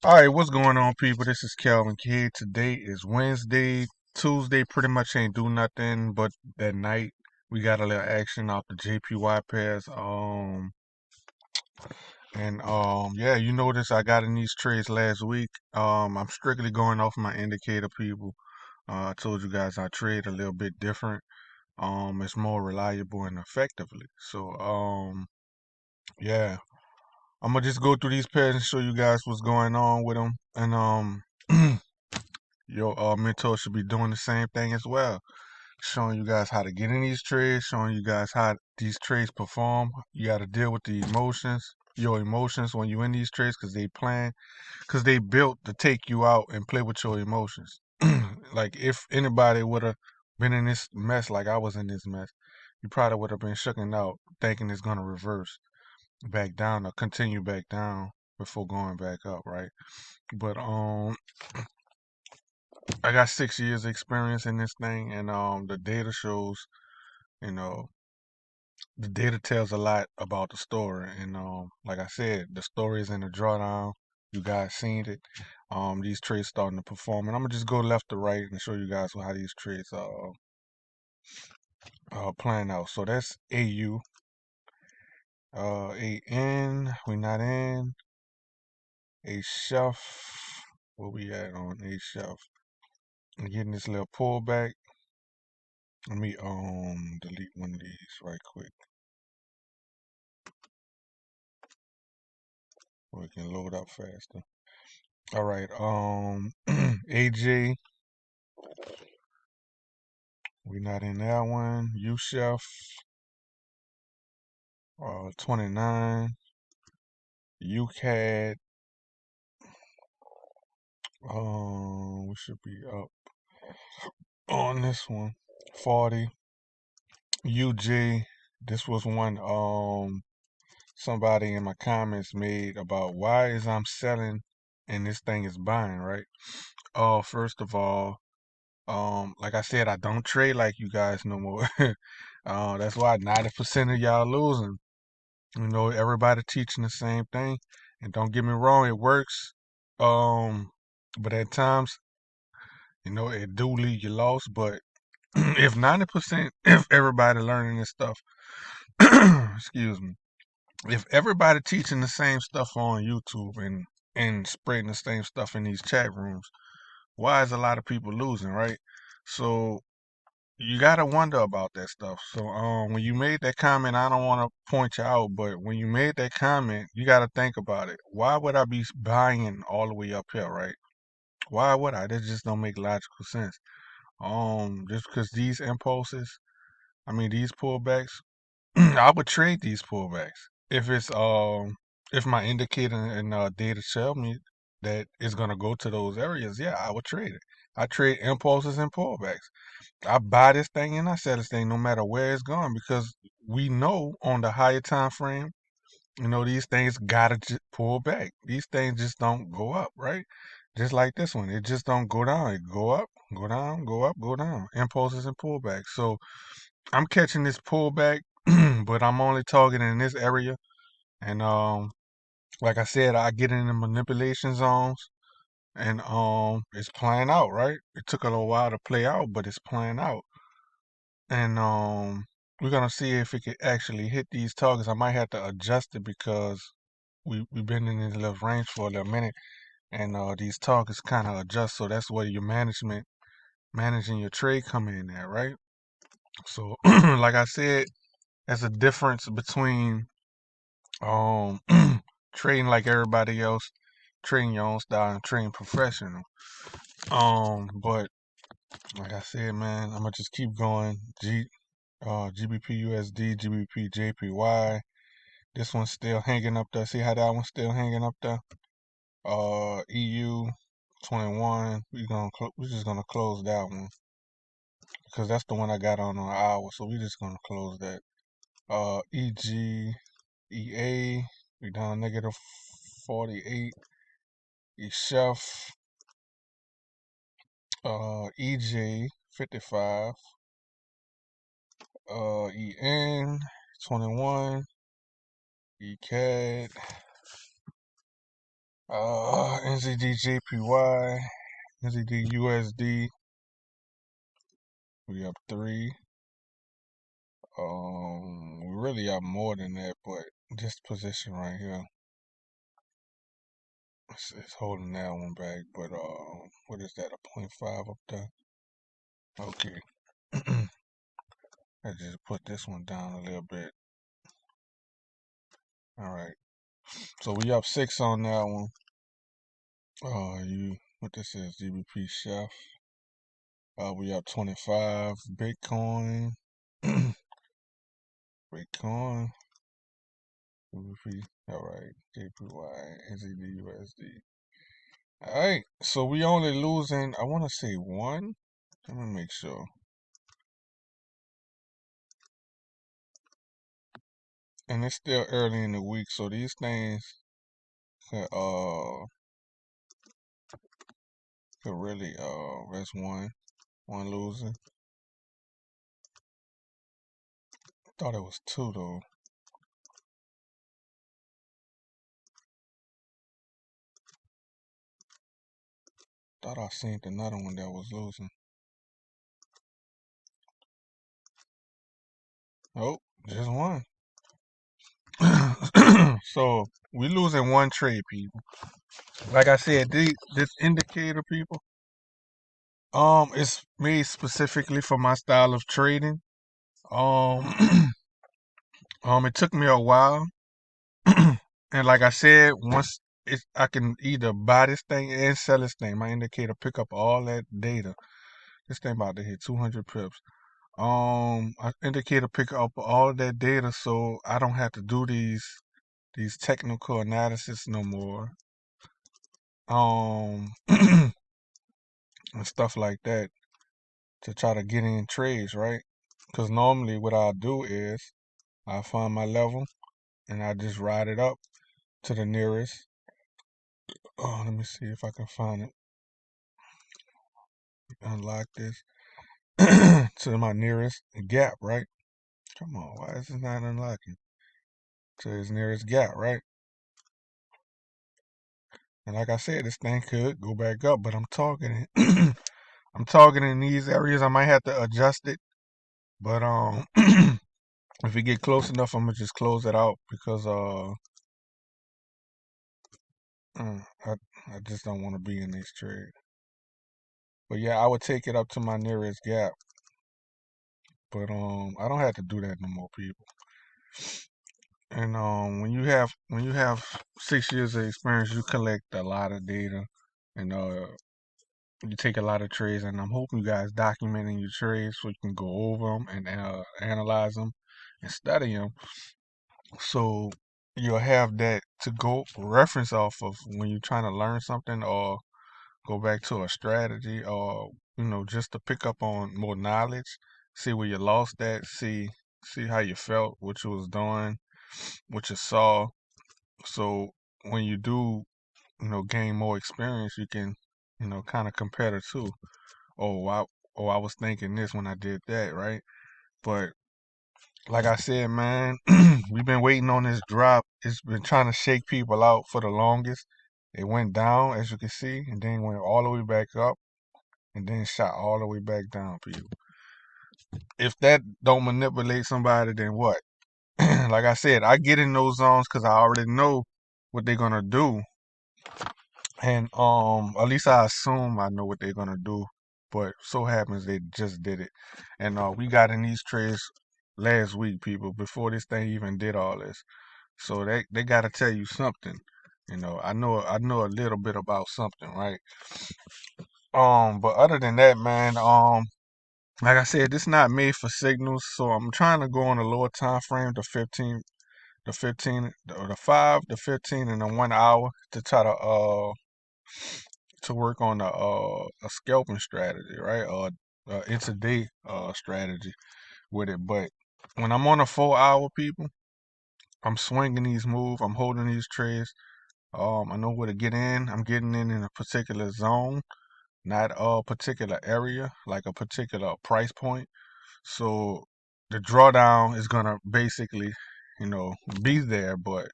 All right, what's going on, people? This is Calvin Kidd. Today is Wednesday. Tuesday pretty much ain't do nothing, but that night we got a little action off the JPY pass. Yeah, you notice I got in these trades last week. I'm strictly going off my indicator, people. I told you guys I trade a little bit different. It's more reliable and effectively. Yeah, I'm gonna just go through these pairs and show you guys what's going on with them, and your mentor should be doing the same thing as well, showing you guys how to get in these trades, showing you guys how these trades perform. You got to deal with the emotions, your emotions when you in these trades, because they built to take you out and play with your emotions. Like if anybody would have been in this mess like I was in this mess, you probably would have been shooken out, thinking it's gonna reverse back down or continue back down before going back up, right? But I got 6 years experience in this thing, and the data shows, you know, the data tells a lot about the story. And like I said, the story is in the drawdown. You guys seen it. These trades starting to perform, and I'm gonna just go left to right and show you guys how these trades are playing out. So that's AU, AN. We not in a shelf. Where we at on a shelf? I'm getting this little pullback. Let me delete one of these right quick. We can load up faster. All right. AJ, we not in that one. UChef, 29. UCAD, we should be up on this one. 40. UJ, this was one somebody in my comments made about why is I'm selling and this thing is buying, right? First of all, like I said, I don't trade like you guys no more. That's why 90% of y'all losing. You know, everybody teaching the same thing. And don't get me wrong, it works. Um, but at times, it do leave you lost. But if 90%, if everybody learning this stuff, excuse me, if everybody teaching the same stuff on YouTube and spreading the same stuff in these chat rooms, why is a lot of people losing, right? So you gotta wonder about that stuff. So when you made that comment, I don't want to point you out, but when you made that comment, you gotta think about it. Why would I be buying all the way up here, right? Why would I? That just don't make logical sense. Just because these impulses, I mean these pullbacks, I would trade these pullbacks if my indicator and data tell me that it's gonna go to those areas. Yeah, I would trade it. I trade impulses and pullbacks. I buy this thing and I sell this thing no matter where it's going because we know on the higher time frame, these things gotta pull back. These things just don't go up, right? Just like this one, it just don't go down. It go up, go down, go up, go down. Impulses and pullbacks. So I'm catching this pullback, but I'm only targeting this area. And like I said, I get in the manipulation zones, and it's playing out, right? It took a little while to play out, but it's playing out. And we're gonna see if it can actually hit these targets. I might have to adjust it because we've been in this little range for a little minute, and these targets kind of adjust. So that's where your managing your trade come in there, right? So like I said, there's a difference between um trading like everybody else, trading your own style, and trading professional. But like I said, man, I'm gonna just keep going. GBP USD, GBP JPY. This one's still hanging up there. See how that one's still hanging up there? EU 21. We're just gonna close that one because that's the one I got on an hour. So we're just gonna close that. EG EA. We down negative 48. Chef. EJ 55. EN 21. ECAD NZDJPY, NZDUSD. We up three. We really up more than that, but this position right here, it's holding that one back. But what is that? A .5 up there? Okay. I just put this one down a little bit. All right. So we up six on that one. What this is? GBP Chef. We up 25. Bitcoin. Bitcoin. GBP. All right. JPY. NZD All right. So we only losing. I want to say one. Let me make sure. And it's still early in the week, so these things could really that's one losing. Thought it was two though. Thought I seen another one that was losing. Nope, just one. So we losing one trade, people. Like I said, this indicator, people, it's made specifically for my style of trading. Um, it took me a while, and like I said, once I can either buy this thing and sell this thing. My indicator pick up all that data. This thing about to hit 200 pips. I indicator pick up all that data, so I don't have to do these technical analysis no more. And stuff like that to try to get in trades, right? Because normally what I'll do is I find my level and I just ride it up to the nearest. Oh, let me see if I can find it. Unlock this to my nearest gap, right? Come on, why is it not unlocking? To its nearest gap, right? And like I said, this thing could go back up, but I'm talking I'm targeting these areas. I might have to adjust it, but if we get close enough, I'm gonna just close it out because I just don't want to be in this trade. But yeah, I would take it up to my nearest gap. But I don't have to do that no more, people. And when you have 6 years of experience, you collect a lot of data, and you take a lot of trades. And I'm hoping you guys documenting your trades so you can go over them and analyze them and study them. So you'll have that to go reference off of when you're trying to learn something or go back to a strategy or just to pick up on more knowledge, see where you lost at, see how you felt, what you was doing, what you saw. So when you do, gain more experience, you can, kind of compare the two. I was thinking this when I did that, right? But like I said, man, we've been waiting on this drop. It's been trying to shake people out for the longest. It went down, as you can see, and then went all the way back up, and then shot all the way back down, people. If that don't manipulate somebody, then what? Like I said, I get in those zones because I already know what they're gonna do, and at least I assume I know what they're gonna do. But so happens they just did it, and we got in these trades last week, people, before this thing even did all this. So they got to tell you something. I know a little bit about something, right? But other than that, man, like I said, this not made for signals, so I'm trying to go on a lower time frame, the 5, the 15, and the 1 hour to try to work on a scalping strategy, right? Or intraday strategy with it. But when I'm on a 4 hour, people, I'm swinging these moves, I'm holding these trades. I know where to get in. I'm getting in a particular zone, not a particular area, like a particular price point. So the drawdown is gonna basically, be there, but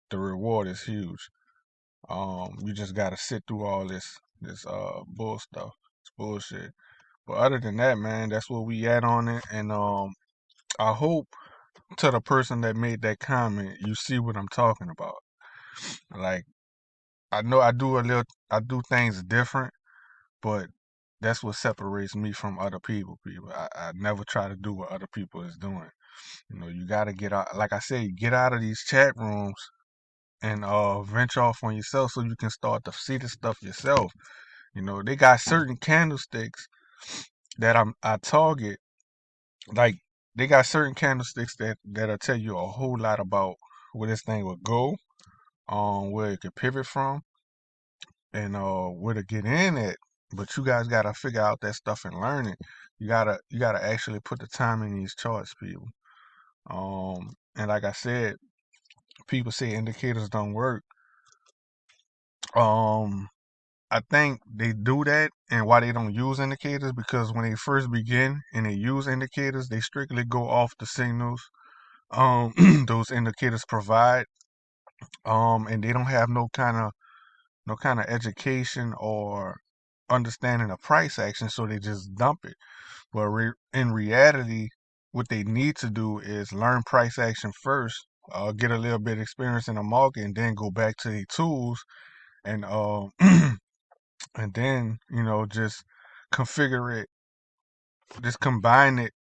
the reward is huge. You just gotta sit through all this bull stuff. It's bullshit. But other than that, man, that's where we at on it. And I hope to the person that made that comment, you see what I'm talking about. Like I know I do things different, but that's what separates me from other people. I never try to do what other people is doing. You know, you gotta get out, like I say, get out of these chat rooms and venture off on yourself so you can start to see the stuff yourself. You know, they got certain candlesticks that I target. Like they got certain candlesticks that'll tell you a whole lot about where this thing would go, where it could pivot from, and where to get in at. But you guys gotta figure out that stuff and learn it. You gotta actually put the time in these charts, people. And like I said, people say indicators don't work. Um, I think they do that, and why they don't use indicators, because when they first begin and they use indicators, they strictly go off the signals those indicators provide, and they don't have no kind of education or understanding of price action, so they just dump it. But in reality, what they need to do is learn price action first, get a little bit experience in the market, and then go back to the tools and and then just configure it, just combine it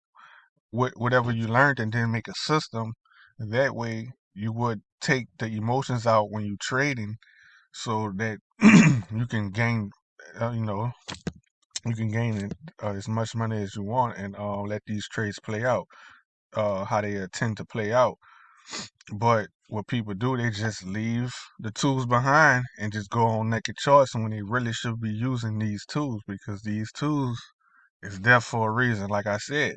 with whatever you learned, and then make a system. That way, you would take the emotions out when you trading, so that you can gain, uh, you know, you can gain as much money as you want, and let these trades play out, how they tend to play out. But what people do, they just leave the tools behind and just go on naked charts when they really should be using these tools, because these tools is there for a reason. Like I said,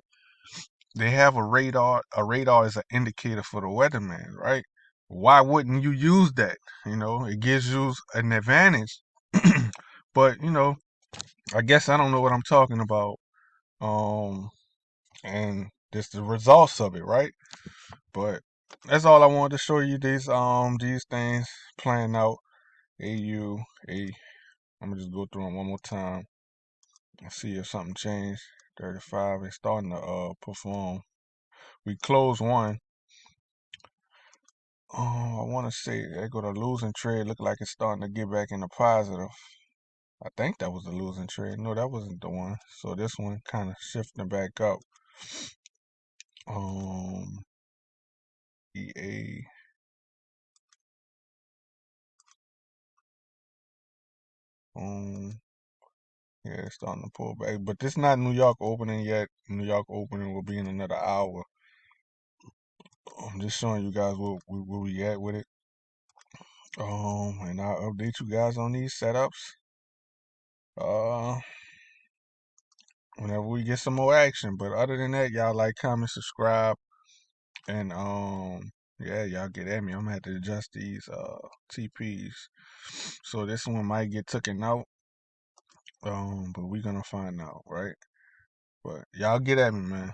they have a radar. A radar is an indicator for the weatherman, right? Why wouldn't you use that? It gives you an advantage. But I guess I don't know what I'm talking about. Um, and just the results of it, right? But that's all I wanted to show you. These things playing out. AU, A. I'm gonna just go through them one more time and see if something changed. 35 is starting to perform. We closed one. I want to say they go to losing trade. Look like it's starting to get back in the positive. I think that was the losing trade. No, that wasn't the one. So this one kind of shifting back up. Um, EA. Yeah, it's starting to pull back. But this not New York opening yet. New York opening will be in another hour. I'm just showing you guys where we at with it. And I'll update you guys on these setups. Uh, Whenever we get some more action. But other than that, y'all like, comment, subscribe, and yeah, y'all get at me. I'm gonna have to adjust these TPs. So this one might get taken out. But we gonna find out, right? But y'all get at me, man.